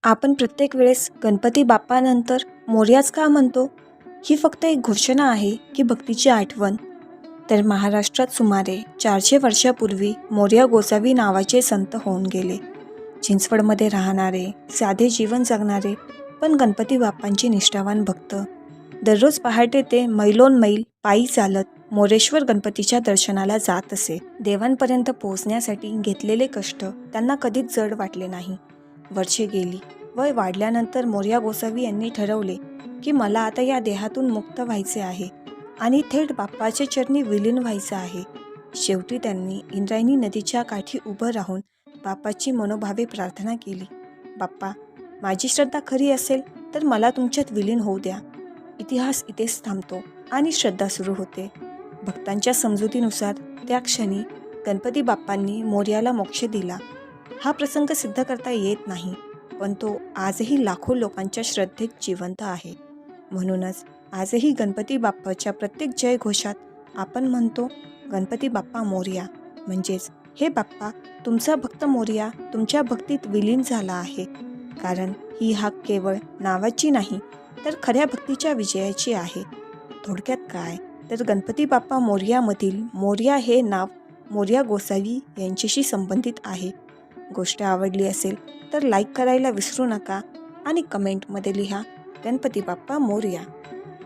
आपण प्रत्येक वेळेस गणपती बाप्पानंतर मोरयाच का म्हणतो? ही फक्त एक घोषणा आहे की भक्तीची आठवण? तर महाराष्ट्रात सुमारे 400 वर्षापूर्वी मोरया गोसावी नावाचे संत होऊन गेले. चिंचवडमध्ये राहणारे, साधे जीवन जगणारे, पण गणपती बाप्पांचे निष्ठावान भक्त. दररोज पहाटे ते मैलोन मैल पायी चालत मोरेश्वर गणपतीच्या दर्शनाला जात असे. देवांपर्यंत पोहोचण्यासाठी घेतलेले कष्ट त्यांना कधीच जड वाटले नाही. वर्षे गेली. वय वाढल्यानंतर मोरया गोसावी यांनी ठरवले की मला आता या देहातून मुक्त व्हायचे आहे आणि थेट बाप्पाच्या चरणी विलीन व्हायचं आहे. शेवटी त्यांनी इंद्रायणी नदीच्या काठी उभं राहून बाप्पाची मनोभावे प्रार्थना केली. बाप्पा, माझी श्रद्धा खरी असेल तर मला तुमच्यात विलीन होऊ द्या. इतिहास इथेच थांबतो आणि श्रद्धा सुरू होते. भक्तांच्या समजुतीनुसार त्या क्षणी गणपती बाप्पांनी मोरयाला मोक्ष दिला. हा प्रसंग सिद्ध करता येत नाही, पण तो आजही लाखो लोकांच्या श्रद्धेत जिवंत आहे. म्हणूनच आजही गणपती बाप्पाच्या प्रत्येक जयघोषात आपण म्हणतो, गणपती बाप्पा मोरया. म्हणजेच, हे बाप्पा, तुमचा भक्त मोरया तुमच्या भक्तीत विलीन झाला आहे. कारण ही हाक केवळ नावाची नाही, तर खऱ्या भक्तीच्या विजयाची आहे. थोडक्यात काय, तर गणपती बाप्पा मोरयामधील मोरया हे नाव मोरया गोसावी यांच्याशी संबंधित आहे. गोष्ट आवडली असेल तर लाईक करायला विसरू नका आणि कमेंटमध्ये लिहा, गणपती बाप्पा मोरया.